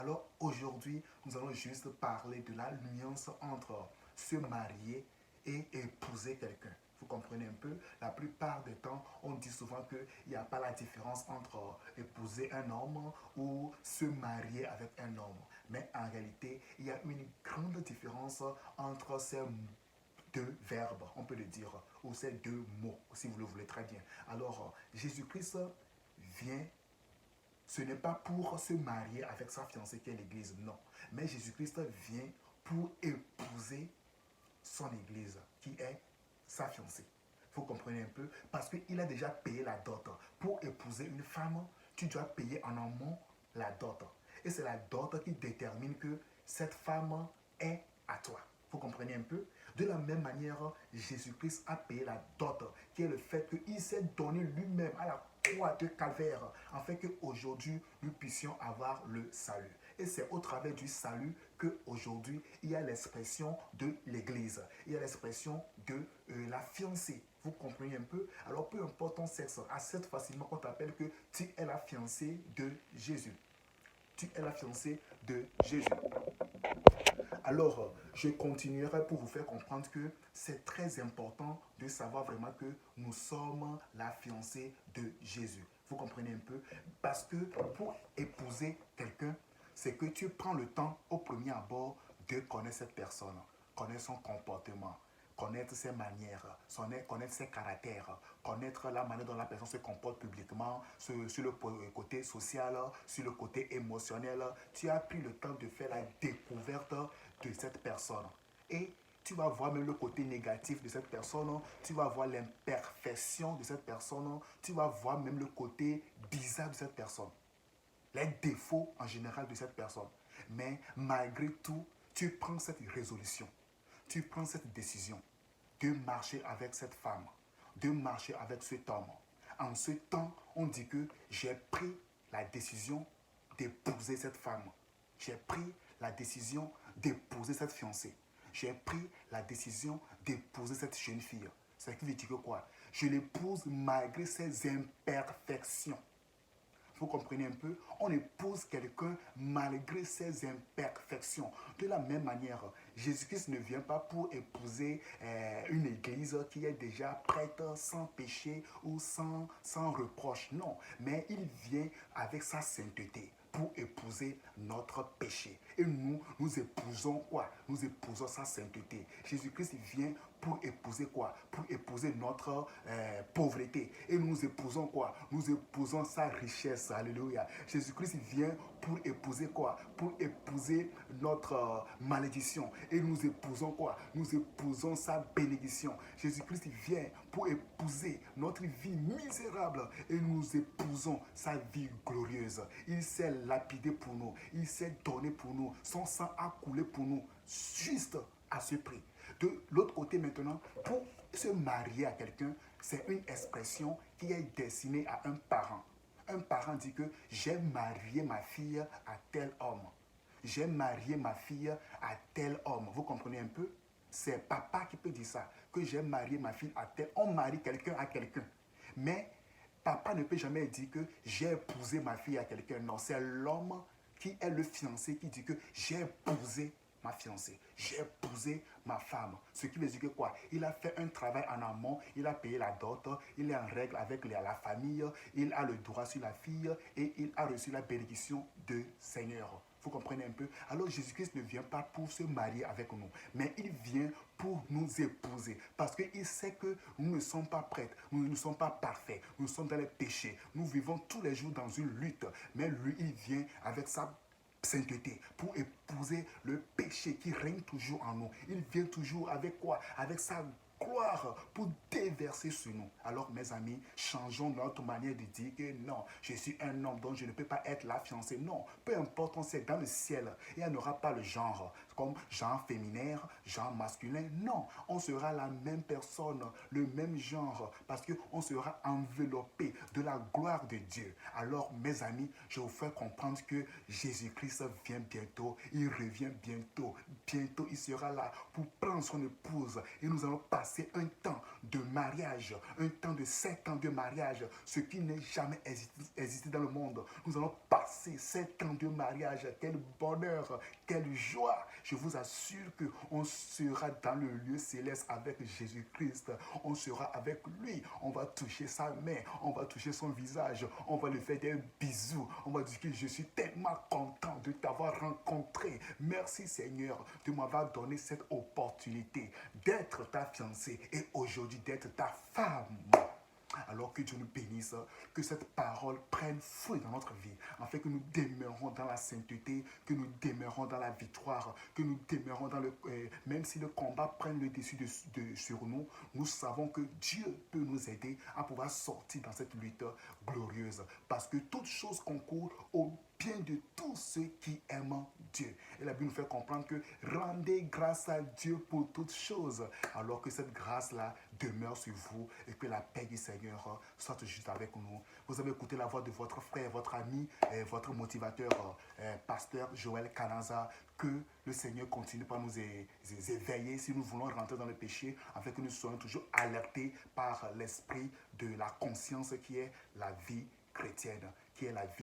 Alors aujourd'hui, nous allons juste parler de la nuance entre se marier et épouser quelqu'un. Vous comprenez un peu? La plupart des temps, on dit souvent qu'il n'y a pas la différence entre épouser un homme ou se marier avec un homme. Mais en réalité, il y a une grande différence entre ces deux verbes, on peut le dire, ou ces deux mots, si vous le voulez très bien. Alors, Jésus-Christ vient, ce n'est pas pour se marier avec sa fiancée qui est l'Église, non. Mais Jésus-Christ vient pour épouser son Église, qui est sa fiancée. Vous comprenez un peu? Parce qu'il a déjà payé la dot. Pour épouser une femme, tu dois payer en amont la dot. Et c'est la dot qui détermine que cette femme est à toi. Vous comprenez un peu? De la même manière, Jésus-Christ a payé la dot, qui est le fait qu'il s'est donné lui-même à la croix de Calvaire, afin qu'aujourd'hui, nous puissions avoir le salut. Et c'est au travers du salut qu'aujourd'hui, il y a l'expression de l'Église. Il y a l'expression de la fiancée. Vous comprenez un peu? Alors, peu importe ton sexe, accepte facilement qu'on t'appelle que tu es la fiancée de Jésus. Tu es la fiancée de Jésus. Alors, je continuerai pour vous faire comprendre que c'est très important de savoir vraiment que nous sommes la fiancée de Jésus. Vous comprenez un peu? Parce que pour épouser quelqu'un, c'est que tu prends le temps au premier abord de connaître cette personne, connaître son comportement, connaître ses manières, connaître ses caractères, connaître la manière dont la personne se comporte publiquement, sur le côté social, sur le côté émotionnel. Tu as pris le temps de faire la découverte de cette personne. Et tu vas voir même le côté négatif de cette personne, tu vas voir l'imperfection de cette personne, tu vas voir même le côté bizarre de cette personne, les défauts en général de cette personne. Mais malgré tout, tu prends cette résolution, tu prends cette décision de marcher avec cette femme, de marcher avec cet homme. En ce temps, on dit que j'ai pris la décision d'épouser cette femme. J'ai pris la décision d'épouser cette fiancée. J'ai pris la décision d'épouser cette jeune fille. C'est ce qui veut dire que quoi? Je l'épouse malgré ses imperfections. Vous comprenez un peu? On épouse quelqu'un malgré ses imperfections. De la même manière, Jésus-Christ ne vient pas pour épouser une église qui est déjà prête sans péché ou sans reproche. Non, mais il vient avec sa sainteté pour épouser notre péché. Et nous épousons quoi? Nous épousons sa sainteté. Jésus-Christ vient pour épouser quoi? Pour épouser notre pauvreté. Et nous épousons quoi? Nous épousons sa richesse. Alléluia. Jésus-Christ vient pour épouser quoi? Pour épouser notre malédiction. Et nous épousons quoi? Nous épousons sa bénédiction. Jésus-Christ vient pour épouser notre vie misérable. Et nous épousons sa vie glorieuse. Il s'est lapidé pour nous. Il s'est donné pour nous. Son sang a coulé pour nous. Juste à ce prix. De l'autre côté maintenant, pour se marier à quelqu'un, c'est une expression qui est destinée à un parent. Un parent dit que j'ai marié ma fille à tel homme. J'ai marié ma fille à tel homme. Vous comprenez un peu? C'est papa qui peut dire ça, que j'ai marié ma fille à tel. On marie quelqu'un à quelqu'un. Mais papa ne peut jamais dire que j'ai épousé ma fille à quelqu'un. Non, c'est l'homme qui est le fiancé qui dit que j'ai épousé ma fiancée, j'ai épousé ma femme. Ce qui veut dire que quoi? Il a fait un travail en amont, il a payé la dot, il est en règle avec la famille, il a le droit sur la fille et il a reçu la bénédiction de Seigneur. Vous comprenez un peu? Alors Jésus-Christ ne vient pas pour se marier avec nous, mais il vient pour nous épouser. Parce qu'il sait que nous ne sommes pas prêts, nous ne sommes pas parfaits, nous sommes dans les péchés, nous vivons tous les jours dans une lutte. Mais lui, il vient avec sa sainteté pour épouser le péché qui règne toujours en nous. Il vient toujours avec quoi? Avec sa gloire pour déverser sur nous. Alors mes amis, changeons notre manière de dire que non, je suis un homme donc je ne peux pas être la fiancée. Non, peu importe, on sait dans le ciel, il n'y aura pas le genre, comme genre féminin, genre masculin. Non, on sera la même personne, le même genre, parce qu'on sera enveloppé de la gloire de Dieu. Alors mes amis, je vous fais comprendre que Jésus-Christ vient bientôt, il revient bientôt. Bientôt, il sera là pour prendre son épouse et nous allons passer passer un temps de mariage, un temps de 7 ans de mariage, ce qui n'est jamais existé dans le monde. Nous allons passer 7 ans de mariage. Quel bonheur, quelle joie. Je vous assure qu'on sera dans le lieu céleste avec Jésus-Christ. On sera avec lui. On va toucher sa main, on va toucher son visage, on va lui faire des bisous. On va dire que je suis tellement content de t'avoir rencontré. Merci Seigneur de m'avoir donné cette opportunité d'être ta fiancée et aujourd'hui d'être ta femme. Alors que Dieu nous bénisse, que cette parole prenne fruit dans notre vie, afin que nous demeurons dans la sainteté, que nous demeurons dans la victoire, que nous demeurons dans le... même si le combat prenne le dessus sur nous, nous savons que Dieu peut nous aider à pouvoir sortir dans cette lutte glorieuse. Parce que toute chose concourt au bien de tous ceux qui aiment Dieu. Et la Bible nous fait comprendre que rendez grâce à Dieu pour toutes choses, alors que cette grâce-là demeure sur vous et que la paix du Seigneur soit juste avec nous. Vous avez écouté la voix de votre frère, votre ami, votre motivateur, pasteur Joël Kanaza. Que le Seigneur continue par nous éveiller si nous voulons rentrer dans le péché, afin que nous soyons toujours alertés par l'esprit de la conscience qui est la vie chrétienne, qui est la vie